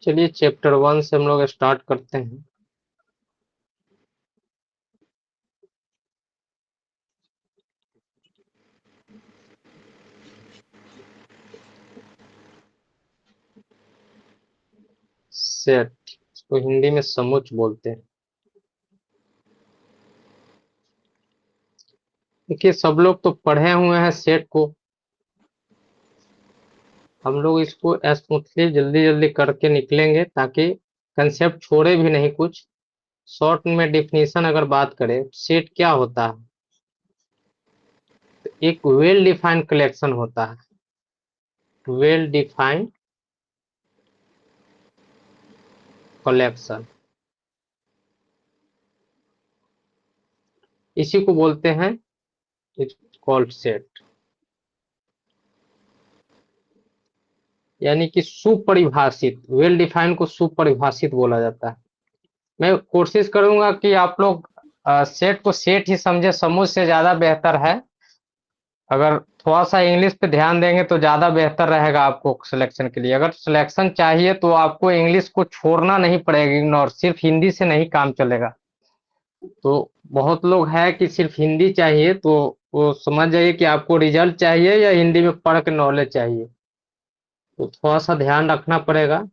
चलिए चैप्टर 1 से हम लोग स्टार्ट करते हैं। सेट, इसको हिंदी में समुच्च बोलते हैं। देखिए सब लोग तो पढ़े हुए हैं सेट को, हम लोग इसको स्मूथली जल्दी जल्दी करके निकलेंगे ताकि कंसेप्ट छोड़े भी नहीं कुछ। शॉर्ट में डिफिनीशन अगर बात करें सेट क्या होता है, तो एक वेल डिफाइंड कलेक्शन होता है। वेल डिफाइंड कलेक्शन, इसी को बोलते हैं इट्स कॉल्ड सेट। यानी कि सुपरिभाषित, वेल डिफाइंड को सुपरिभाषित बोला जाता है। मैं कोशिश करूंगा कि आप लोग सेट को सेट ही समझे, समूह से ज्यादा बेहतर है। अगर थोड़ा सा इंग्लिश पे ध्यान देंगे तो ज्यादा बेहतर रहेगा आपको सिलेक्शन के लिए। अगर सिलेक्शन चाहिए तो आपको इंग्लिश को छोड़ना नहीं पड़ेगा, इग्नोर, सिर्फ हिंदी से नहीं काम चलेगा। तो बहुत लोग हैं कि सिर्फ हिंदी चाहिए, तो वो समझ जाइए कि आपको रिजल्ट चाहिए या हिंदी में पढ़ के नॉलेज चाहिए, तो थोड़ा सा ध्यान रखना पड़ेगा।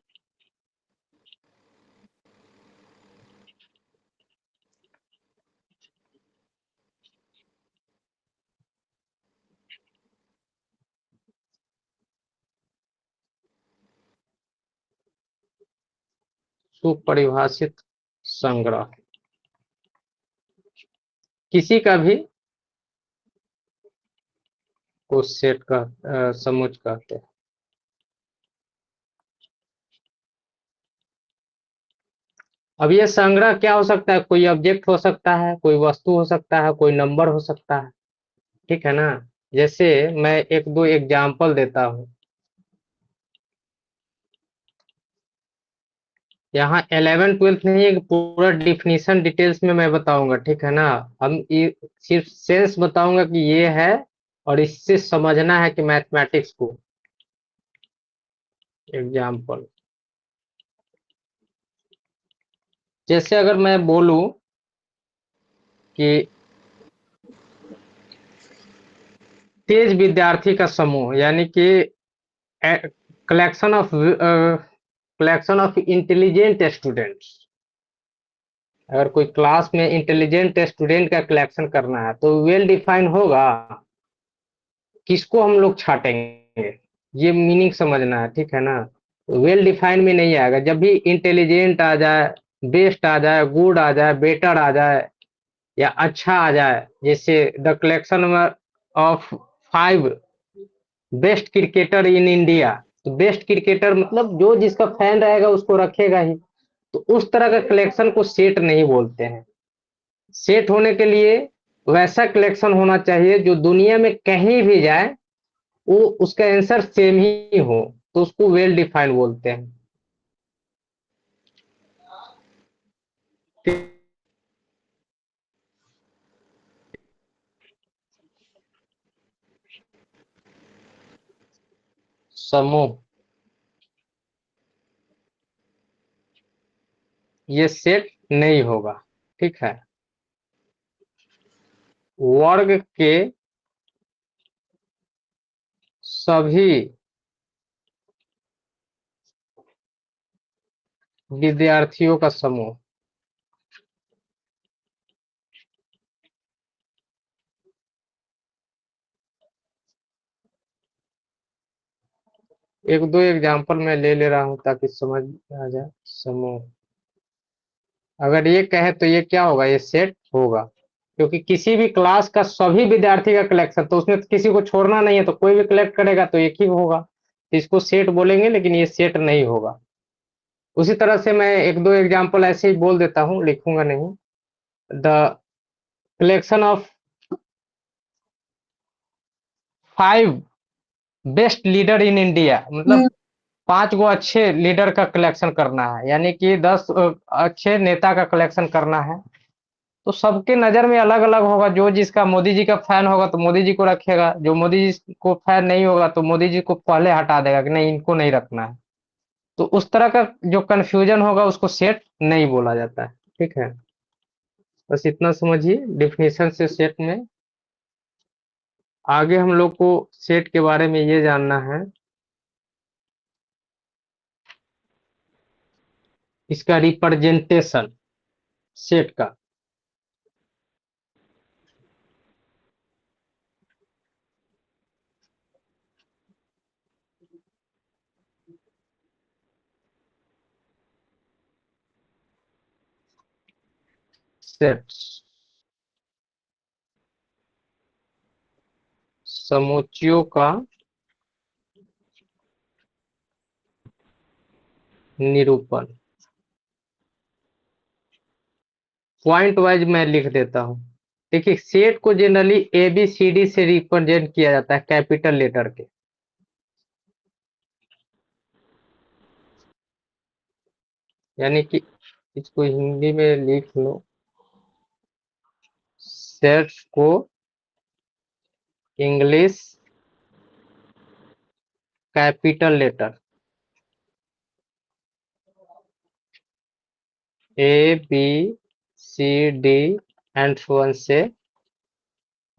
सुपरिभाषित संग्रह किसी का भी को सेट का समुच्च कहते हैं। अब ये संग्रह क्या हो सकता है, कोई ऑब्जेक्ट हो सकता है, कोई वस्तु हो सकता है, कोई नंबर हो सकता है, ठीक है ना। जैसे मैं एक दो एग्जाम्पल देता हूँ। यहाँ 11 12 नहीं है कि पूरा डिफिनीशन डिटेल्स में मैं बताऊंगा, ठीक है ना। हम ये सिर्फ सेंस बताऊंगा कि ये है, और इससे समझना है कि मैथमेटिक्स को। एग्जाम्पल जैसे अगर मैं बोलूं कि तेज विद्यार्थी का समूह, यानी कि कलेक्शन ऑफ इंटेलिजेंट स्टूडेंट्स। अगर कोई क्लास में इंटेलिजेंट स्टूडेंट का कलेक्शन करना है तो वेल डिफाइन होगा, किसको हम लोग छाटेंगे, ये मीनिंग समझना है, ठीक है ना। वेल डिफाइन में नहीं आएगा, जब भी इंटेलिजेंट आ जाए, बेस्ट आ जाए, गुड आ जाए, बेटर आ जाए, या अच्छा आ जाए, जैसे the collection of 5 best cricketer in India, तो बेस्ट क्रिकेटर मतलब जो जिसका फैन रहेगा उसको रखेगा ही। तो उस तरह का कलेक्शन को सेट नहीं बोलते हैं। सेट होने के लिए वैसा कलेक्शन होना चाहिए जो दुनिया में कहीं भी जाए वो उसका आंसर सेम ही हो, तो उसको वेल डिफाइंड बोलते हैं। समूह, ये सेट नहीं होगा, ठीक है। वर्ग के सभी विद्यार्थियों का समूह, एक दो एग्जांपल मैं ले ले रहा हूं ताकि समझ आ जाए। समूह अगर ये कहे तो ये क्या होगा, ये सेट होगा, क्योंकि किसी भी क्लास का सभी विद्यार्थी का कलेक्शन, तो उसमें किसी को छोड़ना नहीं है, तो कोई भी कलेक्ट करेगा तो एक ही होगा, तो इसको सेट बोलेंगे, लेकिन ये सेट नहीं होगा। उसी तरह से मैं एक दो एग्जांपल ऐसे ही बोल देता हूँ, लिखूंगा नहीं। The collection of 5 best leader in India, मतलब 5 गो अच्छे लीडर का कलेक्शन करना है, यानी कि 10 अच्छे नेता का कलेक्शन करना है। तो सबके नजर में अलग अलग होगा, जो जिसका मोदी जी का फैन होगा तो मोदी जी को रखेगा, जो मोदी जी को फैन नहीं होगा तो मोदी जी को पहले हटा देगा कि नहीं इनको नहीं रखना है। तो उस तरह का जो कंफ्यूजन होगा उसको सेट नहीं बोला जाता है। ठीक है, बस इतना समझिए डिफिनेशन से सेट में। आगे हम लोग को सेट के बारे में ये जानना है, इसका रिप्रेजेंटेशन सेट का। सेट्स समुच्चयों का निरूपण। पॉइंट वाइज मैं लिख देता हूं। देखिए, सेट को generally A B C D से रिप्रेजेंट किया जाता है, कैपिटल लेटर के। यानी कि इसको हिंदी में लिख लो, सेट्स को English capital letter A B C D and so on से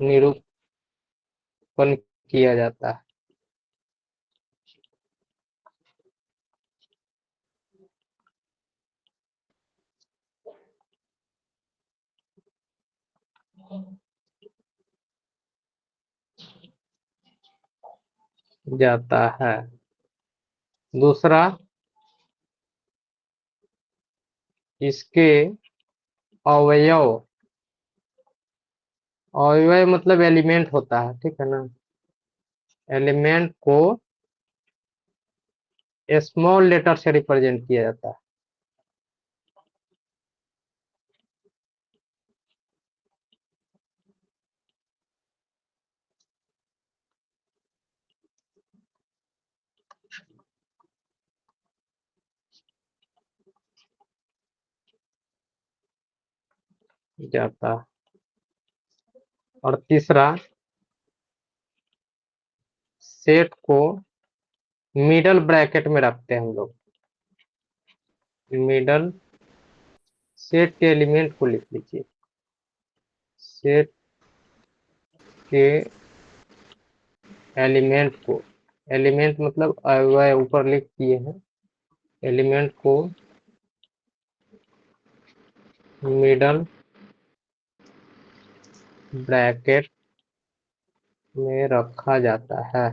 निरूपण किया जाता है। जाता है। दूसरा, इसके अवयव, अवयव मतलब एलिमेंट होता है, ठीक है ना। एलिमेंट को स्मॉल लेटर से रिप्रेजेंट किया जाता है। जाता है। और तीसरा, सेट को मिडल ब्रैकेट में रखते हैं हम लोग। मिडल, सेट के एलिमेंट को लिख लीजिए। सेट के एलिमेंट को, एलिमेंट मतलब अवयव ऊपर लिख दिए हैं, एलिमेंट को मिडल ब्रैकेट में रखा जाता है।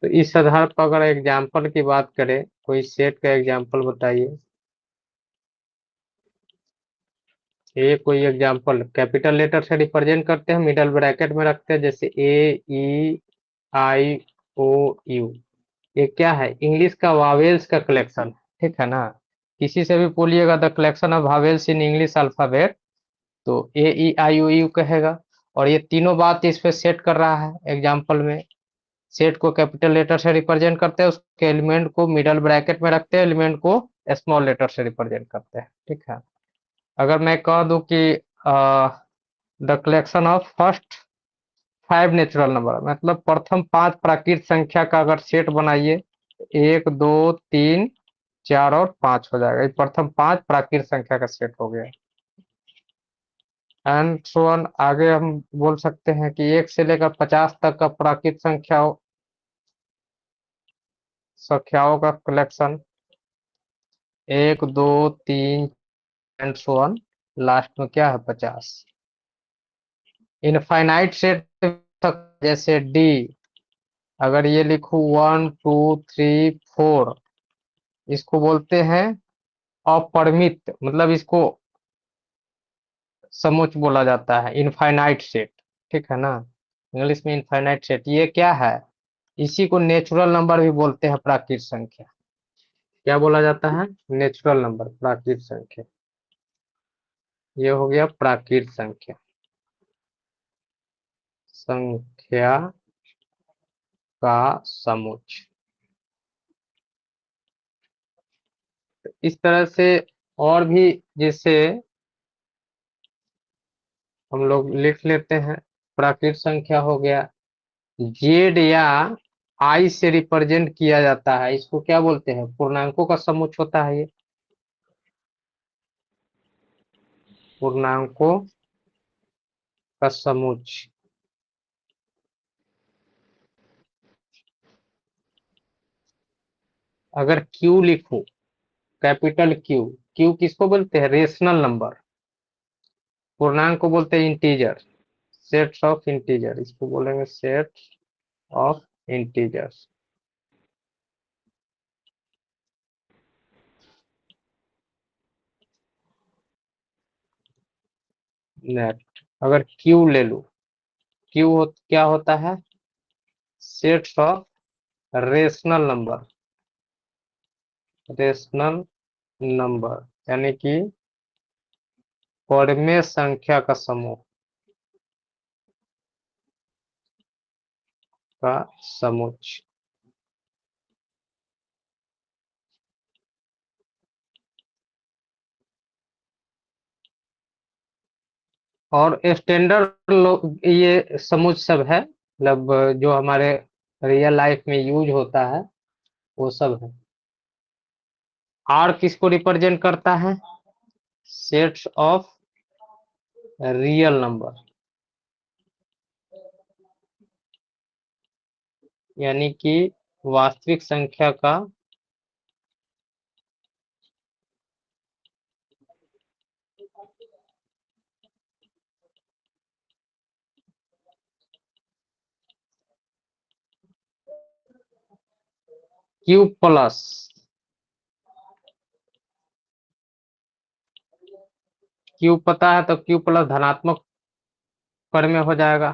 तो इस आधार पर अगर एग्जाम्पल की बात करें, कोई सेट का एग्जाम्पल बताइए। ये कोई एग्जाम्पल कैपिटल लेटर से रिप्रेजेंट करते हैं, मिडल ब्रैकेट में रखते हैं, जैसे ए ई आई ओ यू। ये क्या है? इंग्लिश का वावेल्स का कलेक्शन, ठीक है ना। किसी से भी बोलिएगा the collection of vowels in English alphabet, तो ए ई आई ओ यू कहेगा। और ये तीनों बात इस पे सेट कर रहा है एग्जाम्पल में। सेट को कैपिटल लेटर से रिप्रेजेंट करते हैं, उसके एलिमेंट को मिडल ब्रैकेट में रखते हैं, एलिमेंट को स्मॉल लेटर से रिप्रेजेंट करते हैं, ठीक है। अगर मैं कह दूं कि the collection of first 5 natural number, मतलब प्रथम 5 प्राकृत संख्या का अगर सेट बनाइए, 1 2 3 4 और 5 हो जाएगा। ये प्रथम 5 प्राकृत संख्या का सेट हो गया। एंड सो ऑन, आगे हम बोल सकते हैं कि 1 से लेकर 50 तक का प्राकृत संख्याओं का collection, 1 2 3 and so on, last में क्या है 50। इनफाइनाइट सेट तक, जैसे डी, अगर ये लिखूं 1 2 3 4, इसको बोलते हैं अपरिमित, मतलब इसको समुच्च बोला जाता है, इनफाइनाइट सेट, ठीक है ना। इंग्लिश में इनफाइनाइट सेट, ये क्या है? इसी को नेचुरल नंबर भी बोलते हैं, प्राकृत संख्या। क्या बोला जाता है? नेचुरल नंबर, प्राकृत संख्या। ये हो गया प्राकृत संख्या, संख्या का समुच्चय। इस तरह से और भी, जैसे हम लोग लिख लेते हैं। प्राकृत संख्या हो गया, जेड या आई से रिप्रेजेंट किया जाता है, इसको क्या बोलते हैं? पूर्णांकों का समुच्चय होता है ये, पूर्णांकों का समुच्चय। अगर क्यू लिखूं, कैपिटल क्यू, क्यू किसको बोलते हैं? Rational number. पूर्णांक को बोलते हैं इंटीजर, सेट्स ऑफ इंटीजर, इसको बोलेंगे सेट ऑफ इंटीजर्स। नेट। अगर क्यू ले लूं, क्या होता है? Sets of rational number, rational number यानी कि पढ़मे संख्या का समूह, का समुच्चय। और स्टैंडर्ड ये समुच्चय सब है, मतलब जो हमारे रियल लाइफ में यूज होता है वो सब है। आर किसको रिप्रेजेंट करता है? सेट्स ऑफ रियल नंबर, यानी कि वास्तविक संख्या का क्यू प्लस। क्यू पता है तो क्यू प्लस धनात्मक पर में हो जाएगा,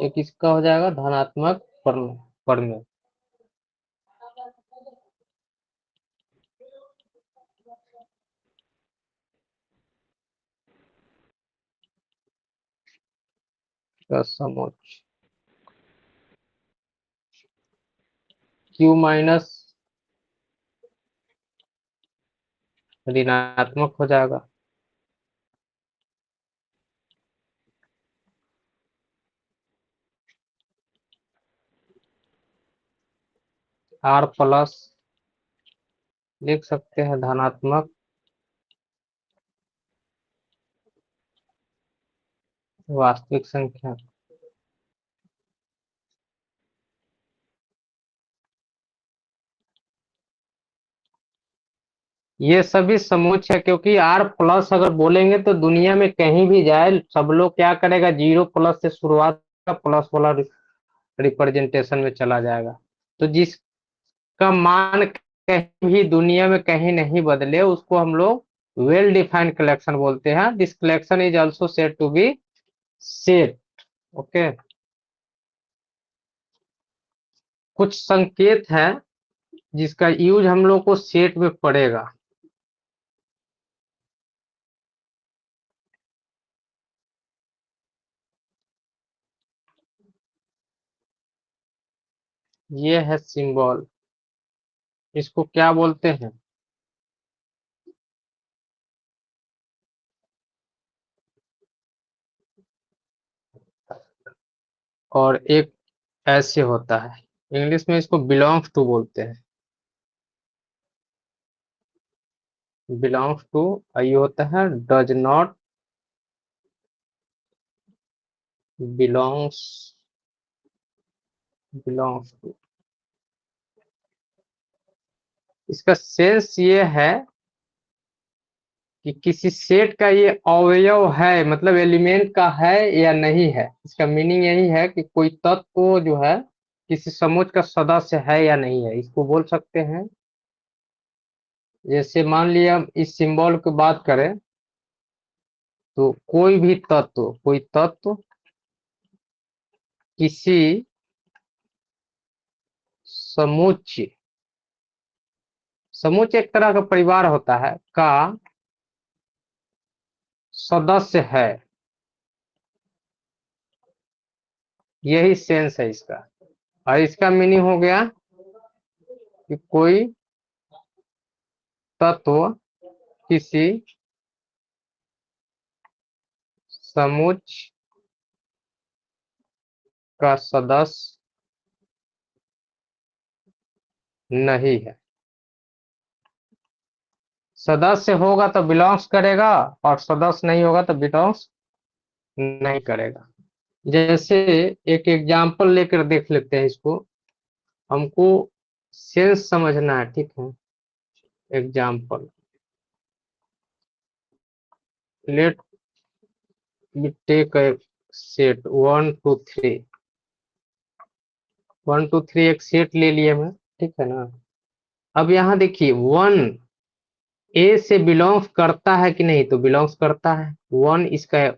ये किसका हो जाएगा? धनात्मक पर में। का समुच्चय क्यू माइनस ऋणात्मक हो जाएगा। आर प्लस लिख सकते हैं धनात्मक वास्तविक संख्या। ये सभी समुच्चय है, क्योंकि आर प्लस अगर बोलेंगे तो दुनिया में कहीं भी जाए सब लोग क्या करेगा? जीरो प्लस से शुरुआत का प्लस वाला रिप्रेजेंटेशन में चला जाएगा। तो जिसका मान कहीं भी दुनिया में कहीं नहीं बदले उसको हम लोग वेल डिफाइंड कलेक्शन बोलते हैं। This collection is also said to be set. Okay. कुछ संकेत है जिसका यूज हम लोग को सेट में पड़ेगा। ये है सिंबल, इसको क्या बोलते हैं? और एक ऐसे होता है, इंग्लिश में इसको बिलोंग्स टू बोलते हैं। बिलोंग्स टू, ये होता है does not belongs, belongs to. इसका सेंस ये है कि किसी सेट का ये अवयव है, मतलब एलिमेंट का है या नहीं है। इसका मीनिंग यही है कि कोई तत्व जो है किसी समुच्चय का सदस्य है या नहीं है, इसको बोल सकते हैं। जैसे मान लिया हम इस सिंबल की बात करें तो कोई तत्व किसी समुच्चय, समुच्चय एक तरह का परिवार होता है, का सदस्य है, यही सेंस है इसका। और इसका मीनिंग हो गया कि कोई तत्व किसी समुच्चय का सदस्य नहीं है। सदस्य होगा तो बिलोंग्स करेगा और सदस्य नहीं होगा तो बिलोंग्स नहीं करेगा। जैसे एक एग्जाम्पल लेकर देख लेते हैं इसको, हमको सेंस समझना है, ठीक है। Example, let me take a set 1 2 3। 1 2 3 एक सेट ले लिए मैं, ठीक है ना। अब यहाँ देखिए 1 ए से बिलोंग्स करता है कि नहीं, तो बिलोंग्स करता है। 1 इसका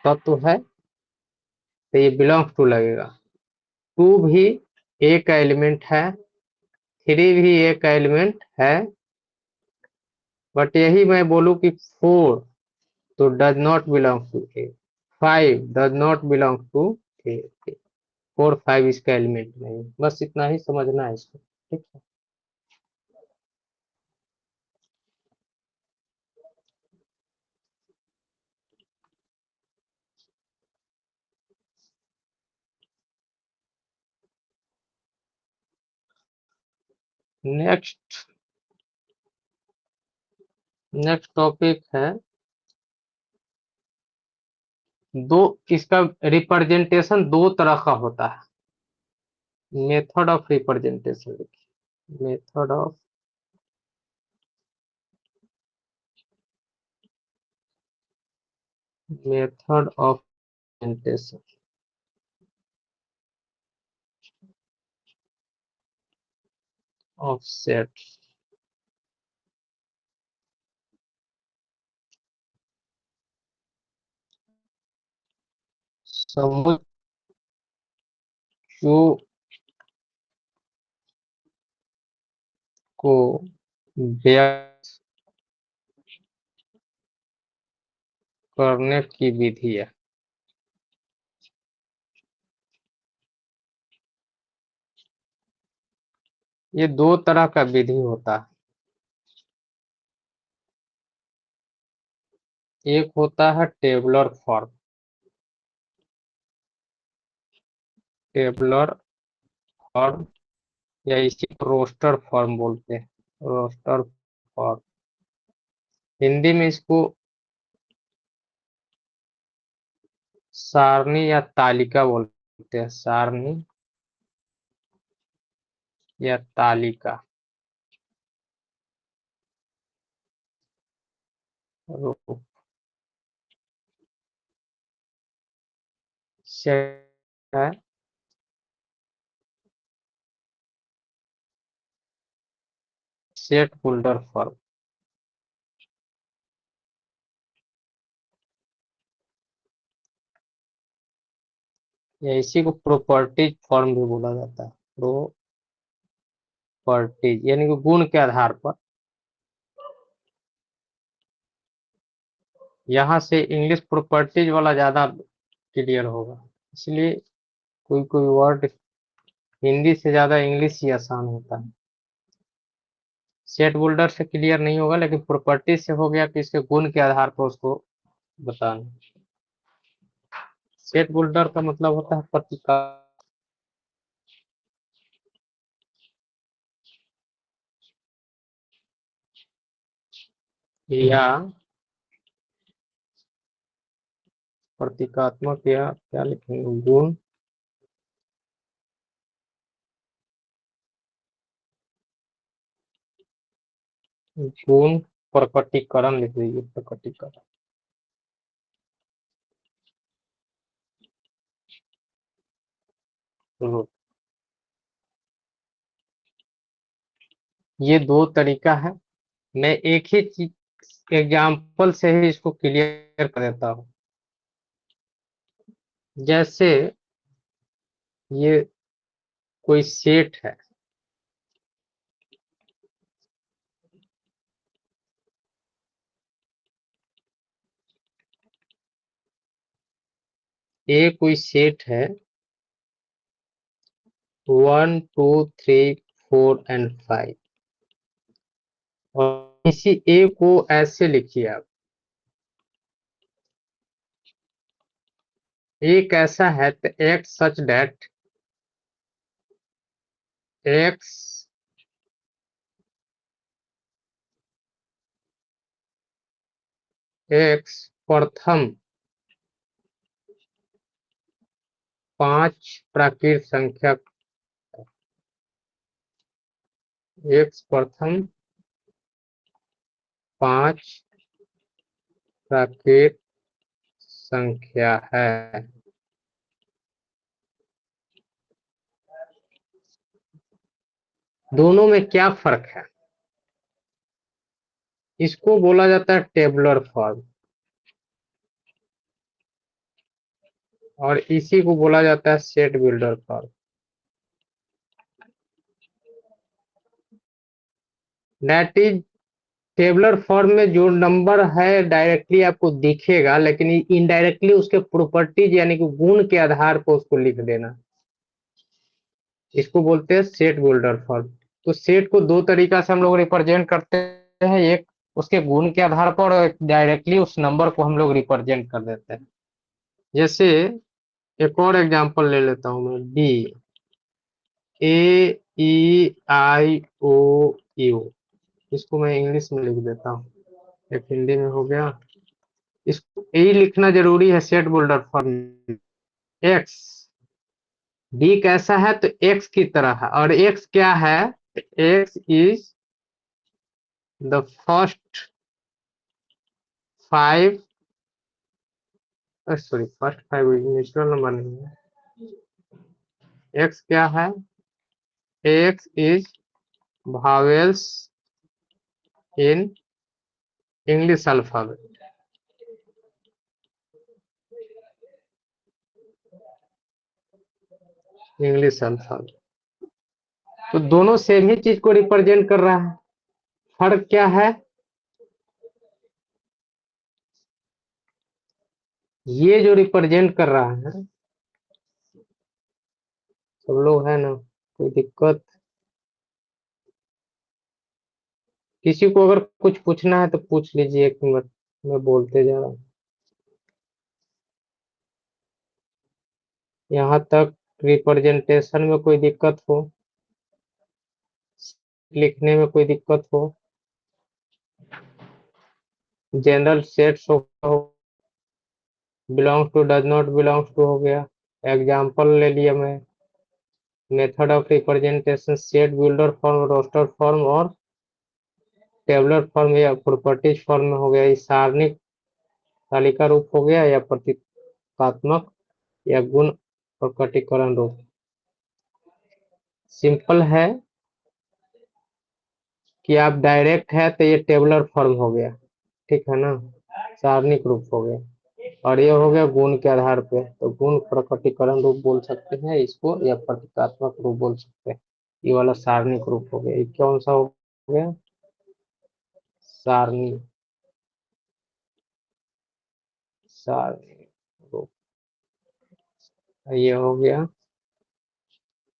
तत्व है तो ये बिलोंग्स टू लगेगा। 2 भी ए का एलिमेंट है, 3 भी ए का एलिमेंट है। बट यही मैं बोलूं कि 4 तो does not belong to A, 5 does not belong to A, 4 5 इसका एलिमेंट नहीं। बस इतना ही समझना है इसको, ठीक है। नेक्स्ट नेक्स्ट टॉपिक है दो, इसका रिप्रेजेंटेशन दो तरह का होता है। मेथड ऑफ रिप्रेजेंटेशन लिखिए, method of representation of set. समुच्चयों को व्यक्त करने की विधि है। ये दो तरह का विधि होता है। एक होता है टेबुलर फॉर्म, टेबुलर फॉर्म या इसी को रोस्टर फॉर्म बोलते हैं, रोस्टर फॉर्म। हिंदी में इसको सारणी या तालिका बोलते हैं, सारणी या तालिका। रो- सेट है, सेट होल्डर फॉर्म या इसी को प्रॉपर्टीज फॉर्म भी बोला जाता है। प्रॉपर्टीज यानी कि गुण के आधार पर। यहाँ से इंग्लिश प्रॉपर्टीज वाला ज्यादा क्लियर होगा, इसलिए कोई कोई वर्ड हिंदी से ज्यादा इंग्लिश ही आसान होता है। सेट होल्डर से क्लियर नहीं होगा, लेकिन प्रॉपर्टी से हो गया कि इसके गुण के आधार पर उसको बताना। सेट होल्डर का मतलब होता है पत्रिका या प्रतीकात्मक या क्या लिखेंगे, गुण, गुण प्रकटीकरण लिख दीजिए, प्रकटीकरण। तो ये दो तरीका है। मैं एक ही चीज एग्जाम्पल से ही इसको क्लियर कर देता हूँ। जैसे ये कोई सेट है, ये कोई सेट है 1 2 3 4 एंड 5, और इसी ए को ऐसे लिखिए आप, एक ऐसा है एक्स सच डेट एक्स एक्स प्रथम 5 प्राकृत संख्या एक्स प्रथम 5 प्राकृत संख्या है। दोनों में क्या फर्क है? इसको बोला जाता है टेबुलर फॉर्म और इसी को बोला जाता है set builder form. That is tabular form में जो नंबर है डायरेक्टली आपको दिखेगा, लेकिन इनडायरेक्टली उसके प्रॉपर्टीज यानी कि गुण के आधार पर उसको लिख देना, इसको बोलते हैं सेट बिल्डर फॉर्म। तो सेट को दो तरीका से हम लोग रिप्रेजेंट करते हैं, एक उसके गुण के आधार पर और डायरेक्टली उस नंबर को हम लोग रिप्रेजेंट कर देते हैं। जैसे एक और एग्जांपल ले लेता हूं मैं, D A E I O you, इसको मैं इंग्लिश में लिख देता हूँ, एक हिंदी में हो गया। इसको ए लिखना जरूरी है set builder form. X D कैसा है तो एक्स की तरह है, और एक्स क्या है? X is the first 5, sorry first 5 natural number नहीं है। एक्स क्या है? X is vowels in English alphabet। English alphabet, तो दोनों सेम ही चीज को रिप्रेजेंट कर रहा है। फर्क क्या है? ये जो रिप्रेजेंट कर रहा है, सब लोग है ना, कोई दिक्कत? किसी को अगर कुछ पूछना है तो पूछ लीजिए, एक मिनट मैं बोलते जा रहा हूँ। यहाँ तक रिप्रेजेंटेशन में कोई दिक्कत हो, लिखने में कोई दिक्कत हो, जनरल सेट्स हो, belongs to does not belongs to हो गया, एग्जाम्पल ले लिया मैं, method of representation set builder form, roster form और टेबुलर फॉर्म या प्रॉपर्टीज फॉर्म में हो गया। ये सारणिक तालिका रूप हो गया या प्रतीकात्मक या गुण प्रकटीकरण रूप। सिंपल है कि आप डायरेक्ट है तो ये टेबुलर फॉर्म हो गया, ठीक है ना, सारणिक रूप हो गया। और ये हो गया गुण के आधार पे, तो गुण प्रकटीकरण रूप बोल सकते हैं इसको, या प्रतीकात्मक रूप बोल सकते हैं। ये वाला सारणिक रूप हो गया। ये कौन सा हो गया? सारणी, सारणी रूप। ये हो गया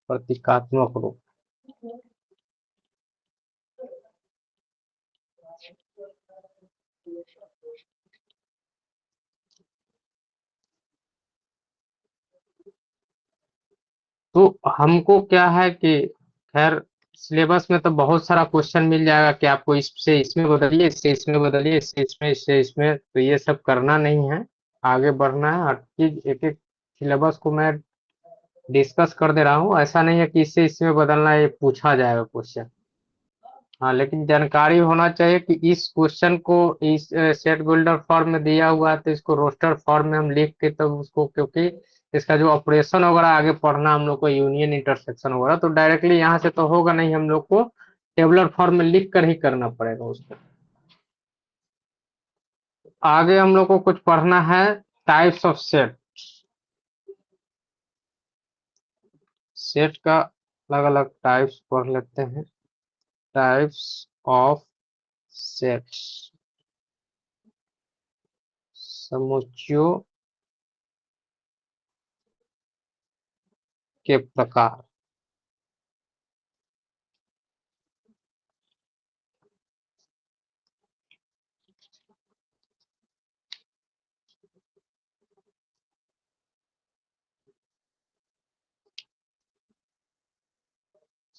प्रतीकात्मक रूप। तो हमको क्या है कि खैर सिलेबस में तो बहुत सारा क्वेश्चन मिल जाएगा कि आपको इससे इसमें बदलिए, इससे इसमें बदलिए, इससे इसमें, इससे इसमें, तो ये सब करना नहीं है, आगे बढ़ना है। हर चीज एक एक सिलेबस को मैं डिस्कस कर दे रहा हूँ, ऐसा नहीं है कि इससे इसमें बदलना है, ये पूछा जाएगा क्वेश्चन। हाँ, लेकिन जानकारी होना चाहिए कि इस क्वेश्चन को इस सेट बिल्डर फॉर्म में दिया हुआ है, तो इसको रोस्टर फॉर्म में हम लिख के तब उसको, क्योंकि इसका जो ऑपरेशन वगैरह आगे पढ़ना हम लोग को, यूनियन इंटरसेक्शन वगैरह, तो डायरेक्टली यहाँ से तो होगा नहीं, हम लोग को टेबुलर फॉर्म में लिख कर ही करना पड़ेगा उसको। आगे हम लोग को कुछ पढ़ना है, टाइप्स ऑफ सेट। सेट का अलग अलग टाइप्स पढ़ लेते हैं। टाइप्स ऑफ सेट्स, समुच्चयों के प्रकार।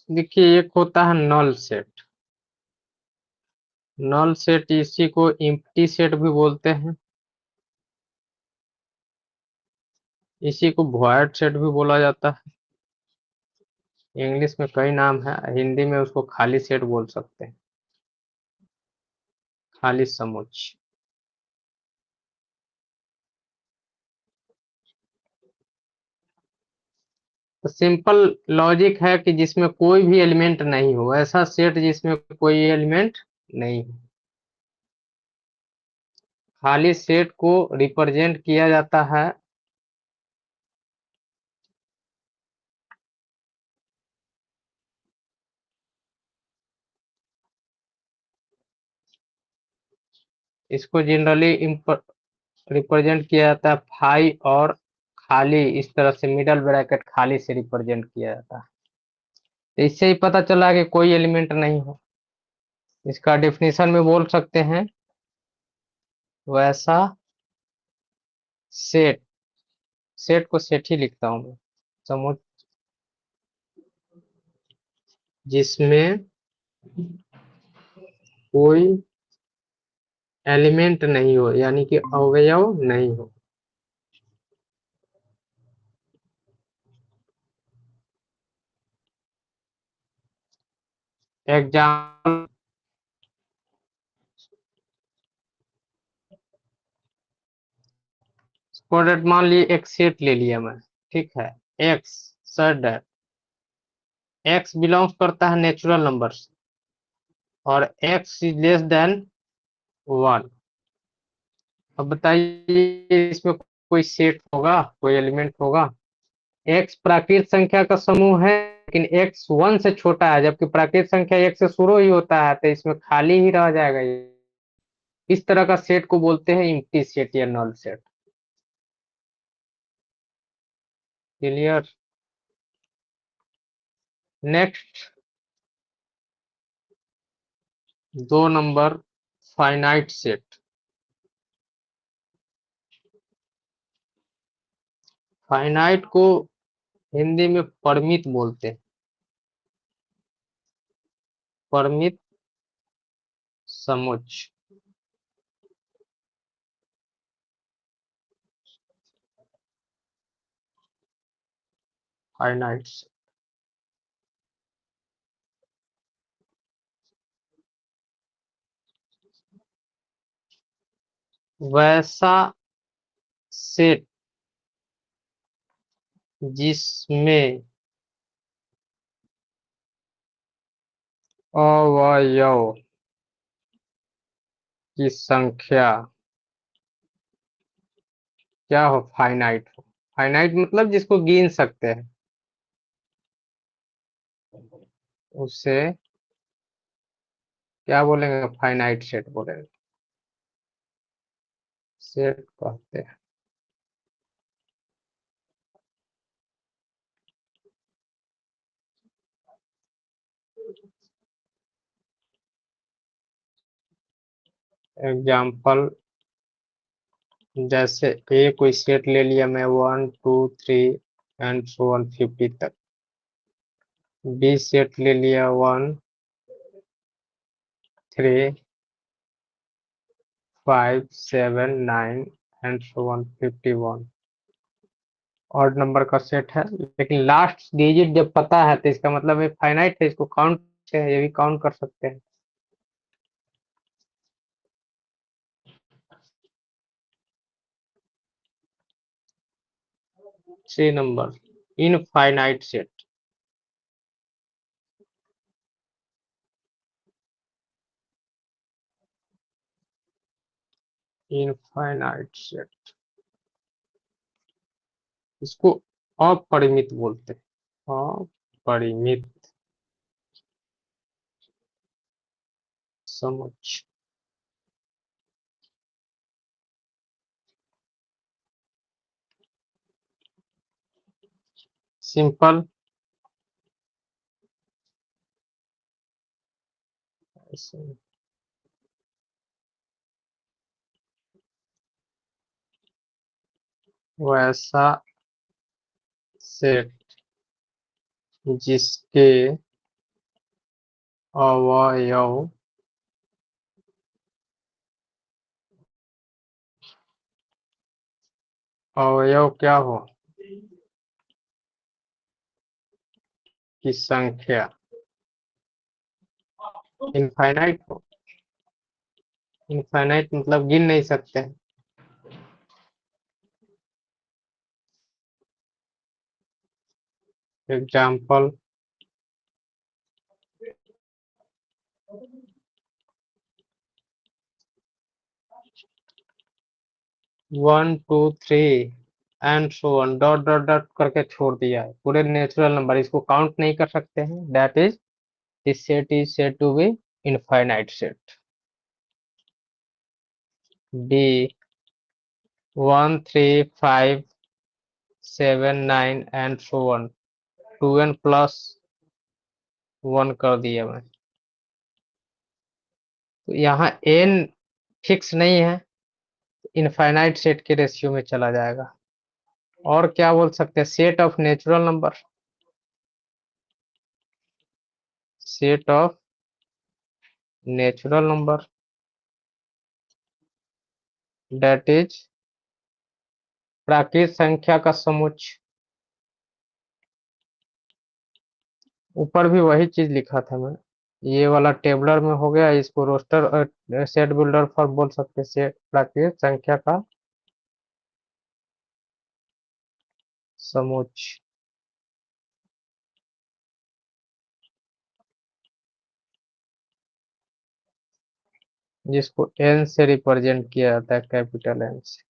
देखिए, एक होता है नल सेट। नल सेट इसी को एम्प्टी सेट भी बोलते हैं, इसी को वॉइड सेट भी बोला जाता है। इंग्लिश में कई नाम है, हिंदी में उसको खाली सेट बोल सकते हैं, खाली समुच्चय। तो सिंपल लॉजिक है कि जिसमें कोई भी एलिमेंट नहीं हो, ऐसा सेट जिसमें कोई एलिमेंट नहीं हो। खाली सेट को रिप्रेजेंट किया जाता है इसको जनरली रिप्रेजेंट किया जाता है फाई और खाली, इस तरह से मिडल ब्रैकेट खाली से रिप्रेजेंट किया जाता है। तो इससे ही पता चला कि कोई एलिमेंट नहीं हो। इसका डेफिनेशन में बोल सकते हैं, वैसा सेट, सेट को सेट ही लिखता हूं मैं, समुच्चय जिसमें कोई एलिमेंट नहीं हो, यानी कि अवयव नहीं हो। एग्जाम्पल, प्रोडक्ट मान लिए एक सेट ले लिया मैं, ठीक है, एक्स, सर एक्स बिलोंग्स करता है नेचुरल नंबर्स और एक्स इज लेस देन 1। अब बताइए इसमें कोई सेट होगा, कोई एलिमेंट होगा? एक्स प्राकृत संख्या का समूह है, लेकिन एक्स 1 से छोटा है, जबकि प्राकृत संख्या 1 से शुरू ही होता है, तो इसमें खाली ही रह जाएगा ये। इस तरह का सेट को बोलते हैं एम्प्टी सेट या null set. Clear? Next, 2 number, finite set. Finite को हिंदी में परिमित बोलते हैं, परिमित समुच्चय। फाइनाइट, वैसा सेट जिसमें अवयव की संख्या क्या हो, फाइनाइट हो। फाइनाइट मतलब जिसको गिन सकते हैं, उसे क्या बोलेंगे, फाइनाइट सेट बोलेंगे, सेट कहते हैं। एग्जाम्पल, जैसे ए कोई सेट ले लिया मैं, 1 2 3 एंड सो 150 तक। बी सेट ले लिया, 1 3 5 7 9 एंड सो 151। ऑड नंबर का सेट है, लेकिन लास्ट डिजिट जब पता है तो इसका मतलब ये फाइनाइट है, इसको काउंट है, ये भी काउंट कर सकते हैं। 3 number, infinite set. Infinite set, इसको अपरिमित बोलते हैं, अपरिमित समुच्चय। सिंपल ऐसे, वैसा सेट जिसके अवयव अवयव क्या हो की संख्या इनफाइनाइट हो। इनफाइनाइट मतलब गिन नहीं सकते हैं। Example 1 2 3 and so on dot dot dot करके छोड़ दिया है पूरे नेचुरल नंबर, इसको काउंट नहीं कर सकते हैं। That is this set is said to be infinite set. D 1 3 5 7 9 and so on 2n plus 1 कर दिया मैं। तो यहाँ n फिक्स नहीं है, इनफाइनाइट सेट के रेशियो में चला जाएगा। और क्या बोल सकते हैं, set of natural number, set of natural number that is प्राकृत संख्या का समुच्चय। ऊपर भी वही चीज लिखा था मैं, ये वाला टेबलर में हो गया, इसको रोस्टर सेट बिल्डर फॉर बोल सकते हैं, सेट प्राकृत संख्या का समुच्चय, जिसको n से रिप्रेजेंट किया जाता है, कैपिटल N से।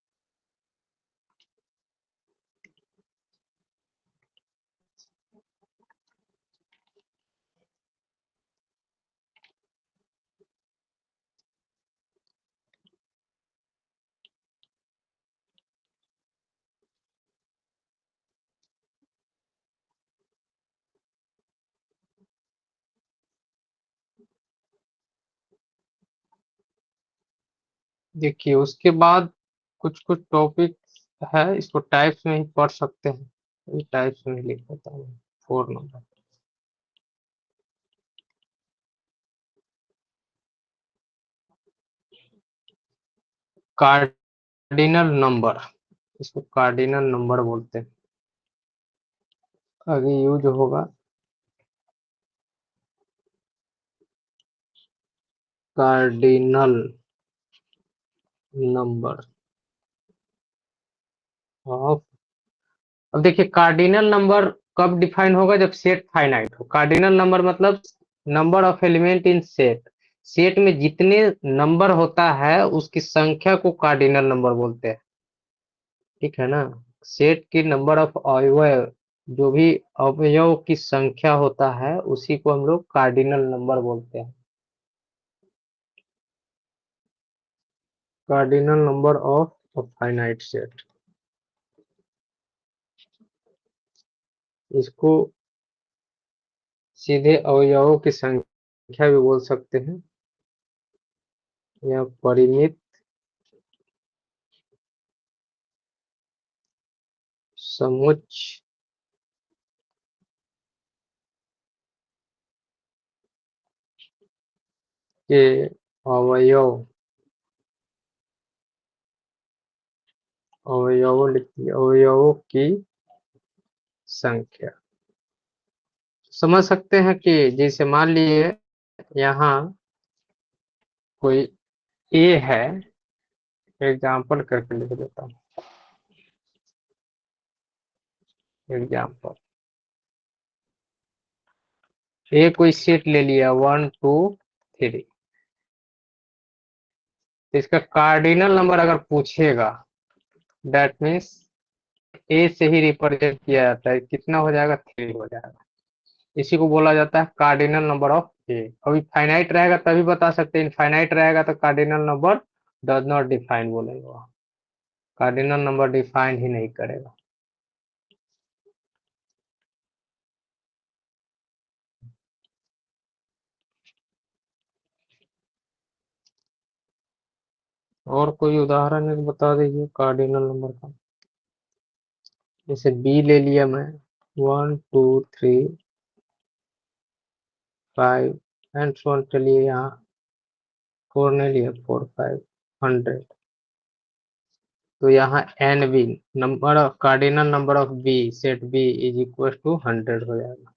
देखिए उसके बाद कुछ कुछ टॉपिक है, इसको टाइप्स में ही पढ़ सकते हैं, ये टाइप्स में ही लिख देता हूँ। 4 नंबर कार्डिनल नंबर, इसको कार्डिनल नंबर बोलते हैं। आगे यूज होगा कार्डिनल नंबर ऑफ। अब देखिए कार्डिनल नंबर कब डिफाइन होगा, जब सेट फाइनाइट हो। कार्डिनल नंबर मतलब number of element in set, set में जितने नंबर होता है उसकी संख्या को कार्डिनल नंबर बोलते हैं, ठीक है ना। सेट की नंबर ऑफ अवयव, जो भी अवयव की संख्या होता है उसी को हम लोग कार्डिनल नंबर बोलते हैं। Cardinal number of a finite set, इसको सीधे अवयवों की संख्या भी बोल सकते हैं, या परिमित समुच्चय के अवयव, अवयवों लिखिए, अवयवों की संख्या। समझ सकते हैं कि जैसे मान लिए यहाँ कोई ए है, एग्जाम्पल करके लिख देता हूँ। एग्जाम्पल ए कोई सेट ले लिया 1 2 3, तो इसका कार्डिनल नंबर अगर पूछेगा, दैट मीन्स ए से ही रिप्रेजेंट किया जाता है, कितना हो जाएगा, 3 हो जाएगा। इसी को बोला जाता है कार्डिनल नंबर ऑफ ए। अभी फाइनाइट रहेगा तभी बता सकते हैं, इनफाइनाइट रहेगा तो cardinal number does not define बोलेगा, कार्डिनल नंबर डिफाइन ही नहीं करेगा। और कोई उदाहरण एक बता दीजिए कार्डिनल नंबर का। जैसे बी ले लिया मैं, 1 2 3 5 एंड सो ऑन। चलिए यहाँ 4 नहीं लिया, 4 5 100। तो यहाँ n B number of cardinal number of B set B is equal to 100 हो जाएगा।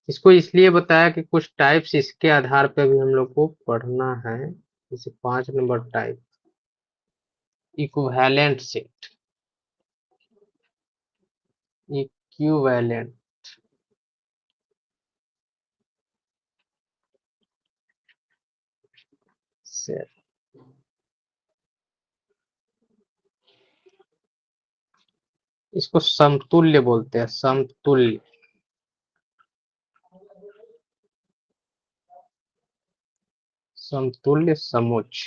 इसको इसलिए बताया कि कुछ टाइप्स इसके आधार पे भी हम लोग को पढ़ना है। जैसे 5 number type equivalent set. Equivalent set, इसको समतुल्य बोलते हैं, समतुल्य। समतुल्य समुच्च।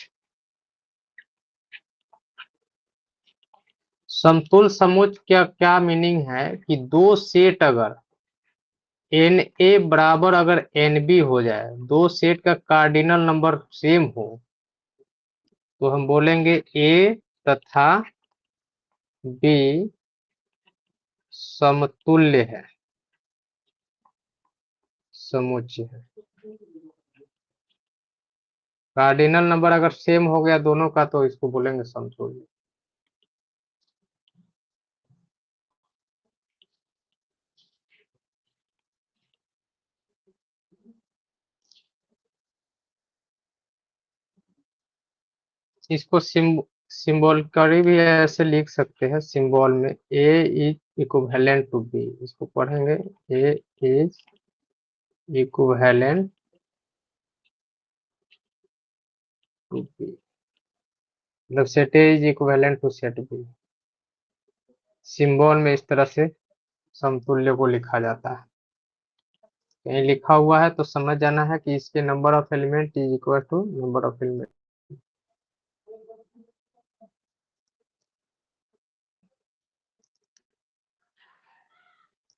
समतुल्य समुच्च क्या क्या मीनिंग है कि दो सेट अगर एन ए बराबर अगर एन बी हो जाए, दो सेट का कार्डिनल नंबर सेम हो, तो हम बोलेंगे ए तथा बी समतुल्य है, समुच्चय है। कार्डिनल नंबर अगर सेम हो गया दोनों का तो इसको बोलेंगे समतुल्य। इसको सिंबॉलिकली भी ऐसे लिख सकते हैं, सिंबल में A is equivalent to B, इसको पढ़ेंगे A is equivalent to B, मतलब set A is equivalent to set B. Symbol में इस तरह से समतुल्य को लिखा जाता है। कहीं लिखा हुआ है तो समझ जाना है कि इसके number of element is equal to number of element.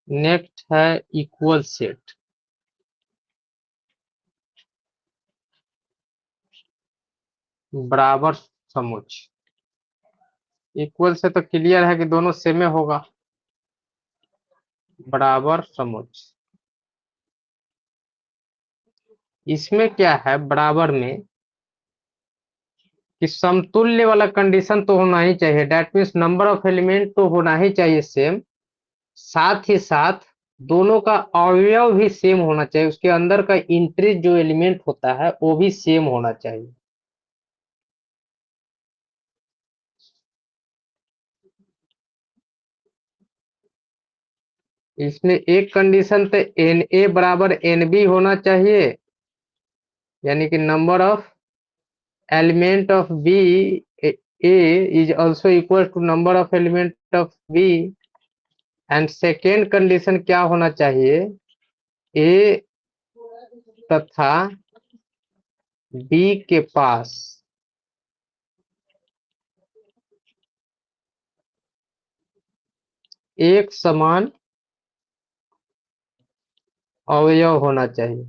Next है इक्वल सेट। बराबर समुच्चय। इक्वल से तो क्लियर है कि दोनों सेम होगा। बराबर समुच्चय, इसमें क्या है बराबर में कि समतुल्य वाला कंडीशन तो होना ही चाहिए, that means number of element तो होना ही चाहिए सेम, साथ ही साथ दोनों का अवयव भी सेम होना चाहिए, उसके अंदर का इंट्रीज जो एलिमेंट होता है वो भी सेम होना चाहिए। इसमें एक कंडीशन तो एन ए बराबर एन बी होना चाहिए, यानी कि number of element of B A is also equal to number of element of B. And second condition क्या होना चाहिए, ए तथा बी के पास एक समान अवयव होना चाहिए।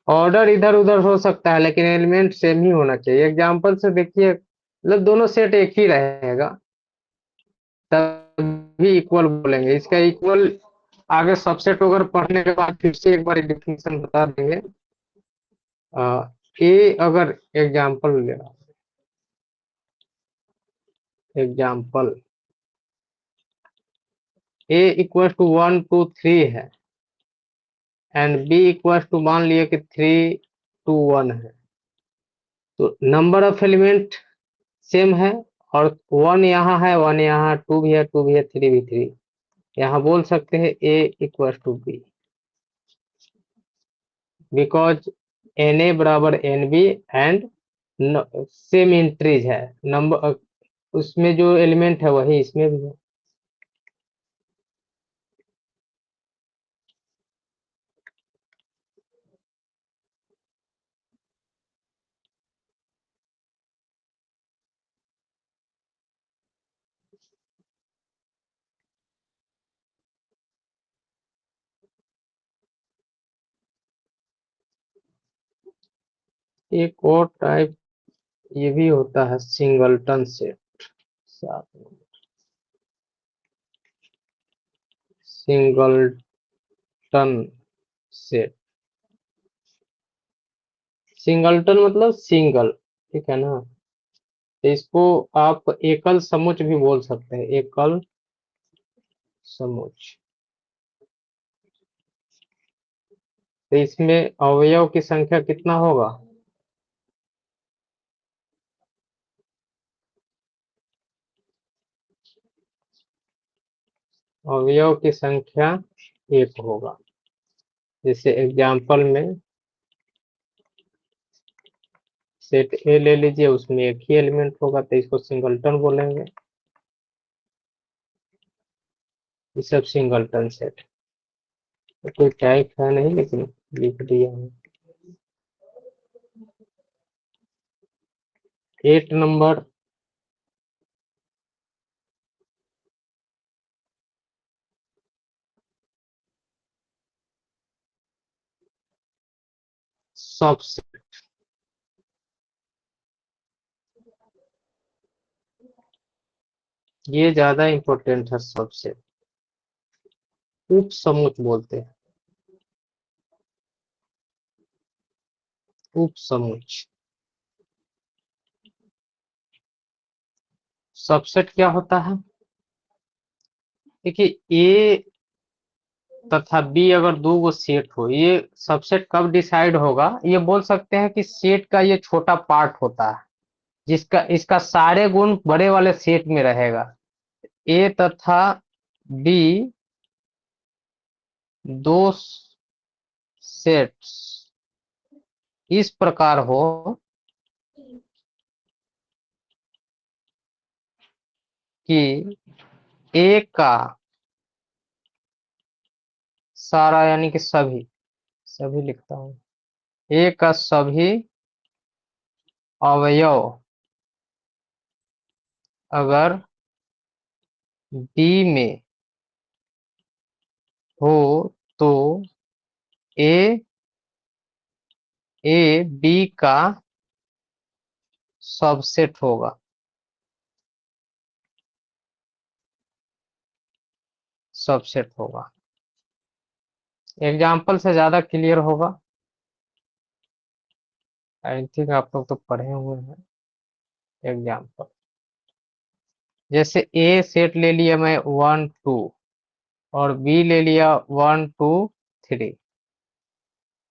ऑर्डर इधर उधर हो सकता है लेकिन एलिमेंट सेम ही होना चाहिए। एग्जांपल से देखिए, मतलब दोनों सेट एक ही रहेगा तभी इक्वल बोलेंगे। इसका इक्वल आगे सबसेट वगैरह पढ़ने के बाद फिर से एक बार डिफिनेशन बता देंगे। ए अगर एग्जांपल ले, एग्जांपल ए इक्वल टू 1 2 3 है एंड बी इक्वल टू मान लिया कि 3 2 1 है, तो नंबर ऑफ एलिमेंट सेम है और 1 यहाँ है, 1 यहाँ, 2 भी है, 2 भी है, 3 भी 3। यहाँ बोल सकते हैं A equal to B, because n A बराबर n B and same entries है, नंबर उसमें जो एलिमेंट है वही इसमें भी है। एक और टाइप ये भी होता है सिंगलटन सेट। साथ में सिंगलटन सेट। सिंगलटन मतलब सिंगल, ठीक है ना। तो इसको आप एकल समुच्च भी बोल सकते हैं, एकल समुच्च। तो इसमें अवयव की संख्या कितना होगा? अवयव की संख्या एक होगा। जैसे एग्जाम्पल में सेट ए ले लीजिए, उसमें एक ही एलिमेंट होगा तो इसको सिंगलटन बोलेंगे। ये सब सिंगलटन सेट। तो कोई टाइप है नहीं, लेकिन लिख दिया है। 8 नंबर, सबसेट। ये ज्यादा इंपॉर्टेंट है सबसेट। उप समुच्च बोलते हैं, उप समुच्च। सबसेट क्या होता है? देखिए, ए तथा बी अगर दो गो सेट हो, ये सबसेट कब डिसाइड होगा? ये बोल सकते हैं कि सेट का ये छोटा पार्ट होता है, जिसका इसका सारे गुण बड़े वाले सेट में रहेगा। ए तथा बी दो सेट्स इस प्रकार हो कि ए का सारा, यानी कि सभी, सभी लिखता हूं, ए का सभी अवयव अगर बी में हो तो ए बी का सबसेट होगा। सबसेट होगा। एग्जाम्पल से ज्यादा क्लियर होगा। आई थिंक आप लोग तो पढ़े हुए हैं। एग्जाम्पल जैसे ए सेट ले लिया मैं 1 2, और बी ले लिया 1 2 3।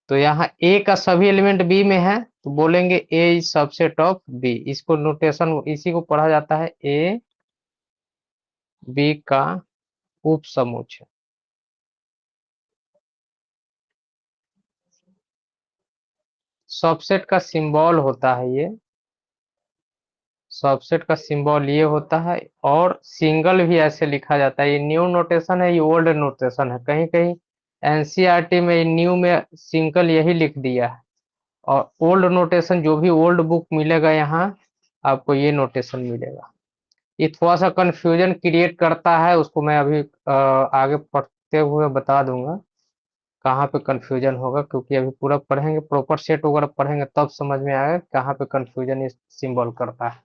तो यहाँ ए का सभी एलिमेंट बी में है, तो बोलेंगे ए इज सबसेट ऑफ बी। इसको नोटेशन, इसी को पढ़ा जाता है ए बी का उप समुच्चय। सबसेट का सिंबल होता है ये, सबसेट का सिंबल ये होता है। और सिंगल भी ऐसे लिखा जाता है। ये न्यू नोटेशन है, ये ओल्ड नोटेशन है। कहीं कहीं एनसीईआरटी में न्यू में सिंगल यही लिख दिया है, और ओल्ड नोटेशन जो भी ओल्ड बुक मिलेगा यहाँ आपको ये नोटेशन मिलेगा। ये थोड़ा सा कंफ्यूजन क्रिएट करता है, उसको मैं अभी आगे पढ़ते हुए बता दूंगा कहाँ पे कंफ्यूजन होगा, क्योंकि अभी पूरा पढ़ेंगे, प्रॉपर सेट वगैरह पढ़ेंगे तब समझ में आएगा कहाँ पे कंफ्यूजन इस सिंबल करता है।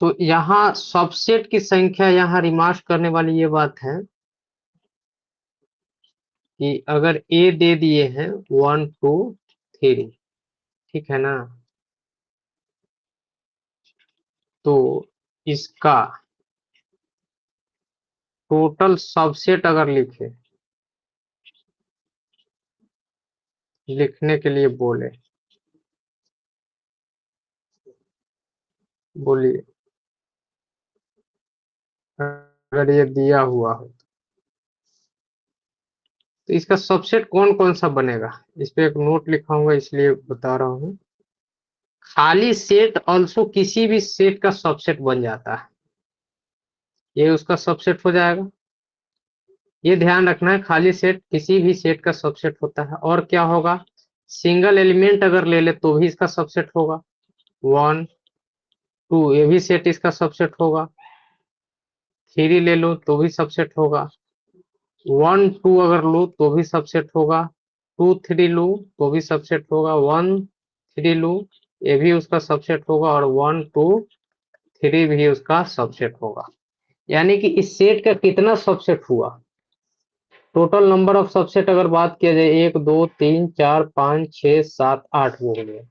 तो यहाँ सबसेट की संख्या, यहाँ रिमार्क करने वाली ये बात है कि अगर ए दे दिए हैं 1 2 3, ठीक है ना, तो इसका टोटल सबसेट अगर लिखने के लिए बोलिए, अगर ये दिया हुआ हो तो इसका सबसेट कौन कौन सा बनेगा? इस पे एक नोट लिखा हुआ, इसलिए बता रहा हूँ। खाली सेट ऑल्सो किसी भी सेट का सबसेट बन जाता है, ये उसका सबसेट हो जाएगा। ये ध्यान रखना है, खाली सेट किसी भी सेट का सबसेट होता है। और क्या होगा? सिंगल एलिमेंट अगर ले ले तो भी इसका सबसेट होगा। 1 2 ये भी सेट इसका सबसेट होगा। 3 ले लो तो भी सबसेट होगा। 1 2 अगर लो तो भी सबसेट होगा। 2 3 लो तो भी सबसेट होगा। 1 3 लो ये भी उसका सबसेट होगा, और 1 2 3 भी उसका सबसेट होगा। यानी कि इस सेट का कितना सबसेट हुआ। टोटल नंबर ऑफ सबसेट अगर बात किया जाए 1 2 3 4 5 6 7 8 वो हो गया।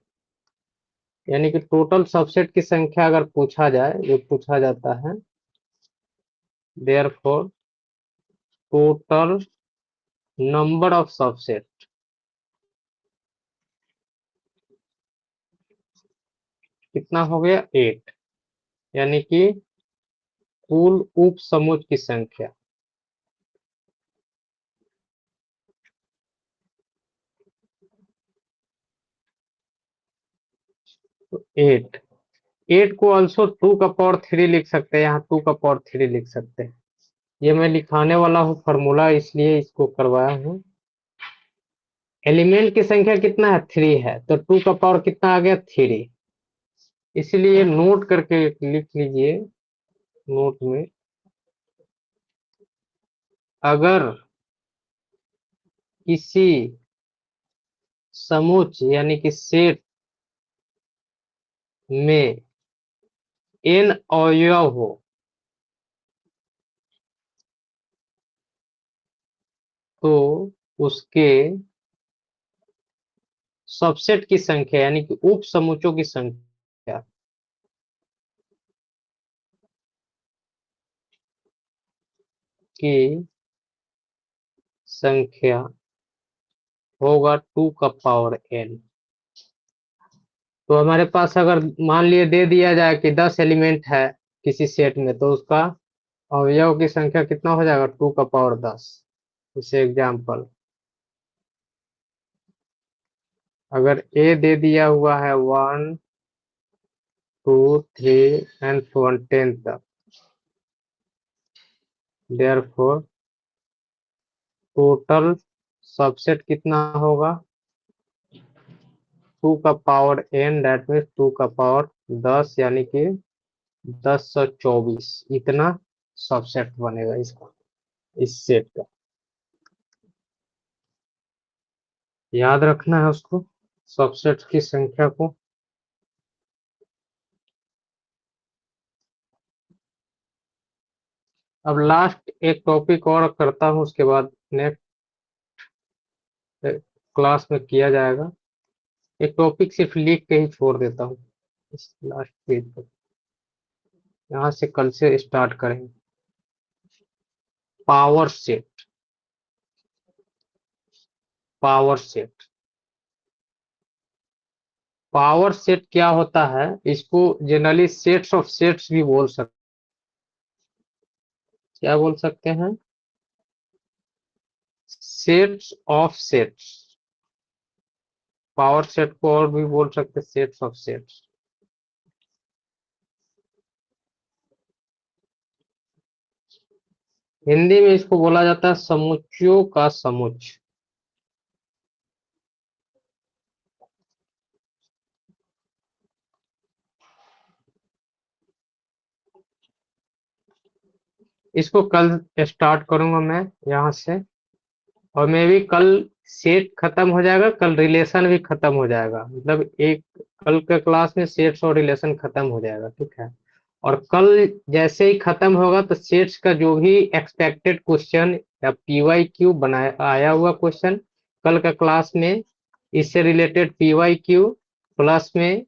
यानी कि टोटल सबसेट की संख्या अगर पूछा जाए, ये पूछा जाता है, therefore total number of subset कितना हो गया 8। यानी कि कुल उप समूह की संख्या तो 8। 8 को ऑल्सो 2 का पावर 3 लिख सकते हैं, यहाँ 2 का पावर 3 लिख सकते हैं। ये मैं लिखाने वाला हूँ फॉर्मूला, इसलिए इसको करवाया हूँ। एलिमेंट की संख्या कितना है 3 है, तो 2 का पावर कितना आ गया 3। इसलिए नोट करके लिख लीजिए नोट में, अगर किसी समुच्च यानी कि सेट में n अवयव हो तो उसके सबसेट की संख्या यानी कि उप समुच्चों की संख्या की संख्या होगा 2 का पावर n। तो हमारे पास अगर मान लिए दे दिया जाए कि 10 एलिमेंट है किसी सेट में, तो उसका अवयव की संख्या कितना हो जाएगा 2 का पावर 10। जैसे एग्जाम्पल, अगर ए दे दिया हुआ है 1 2 3 एंड 10 तक, देयरफॉर टोटल सबसेट कितना होगा 2 का पावर n, दैट मीन्स 2 का पावर 10, यानी कि 1024। इतना सबसेट बनेगा इसका, इस सेट का। याद रखना है उसको, सबसेट की संख्या को। अब लास्ट एक टॉपिक और करता हूँ, उसके बाद नेक्स्ट क्लास में किया जाएगा। एक टॉपिक सिर्फ लिख के ही छोड़ देता हूँ इस लास्ट पेज पर, यहाँ से कल से स्टार्ट करेंगे। Power set, power set, power set क्या होता है, इसको जनरली सेट्स ऑफ सेट्स भी बोल सकते, क्या बोल सकते हैं, sets of sets. Power set को और भी बोल सकते हैं सेट्स ऑफ सेट्स। हिंदी में इसको बोला जाता है समुच्चयों का समुच्चय। इसको कल स्टार्ट करूंगा मैं यहाँ से, और मे भी कल सेट खत्म हो जाएगा, कल रिलेशन भी खत्म हो जाएगा। मतलब एक कल के क्लास में सेट्स और रिलेशन खत्म हो जाएगा, ठीक है। और कल जैसे ही खत्म होगा तो सेट्स का जो भी एक्सपेक्टेड क्वेश्चन या पीवाई क्यू बनाया आया हुआ क्वेश्चन, कल का क्लास में इससे रिलेटेड पीवाई क्यू प्लस में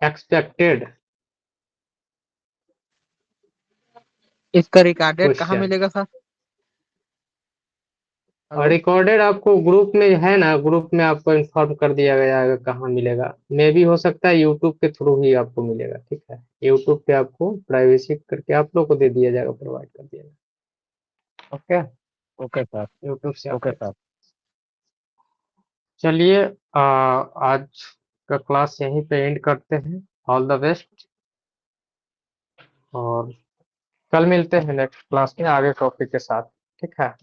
एक्सपेक्टेड इसका रिकॉर्डेड कहाँ क्वेश्चन। मिलेगा सर? और हेलो। रिकॉर्डेड आपको ग्रुप में है ना, ग्रुप में आपको इन्फॉर्म कर दिया गया है कहाँ मिलेगा। मे भी हो सकता है यूट्यूब के थ्रू ही आपको मिलेगा, ठीक है। यूट्यूब पे आपको प्राइवेसी करके आप लोग को दे दिया जाएगा, प्रोवाइड कर दिया जाएगा। Okay, okay sir. यूट्यूब से आप ओके देख सर। सकते। चलिए आज का क्लास यहीं पे एंड करते हैं। ऑल द बेस्ट, और कल मिलते हैं नेक्स्ट क्लास में आगे टॉपिक के साथ, ठीक है।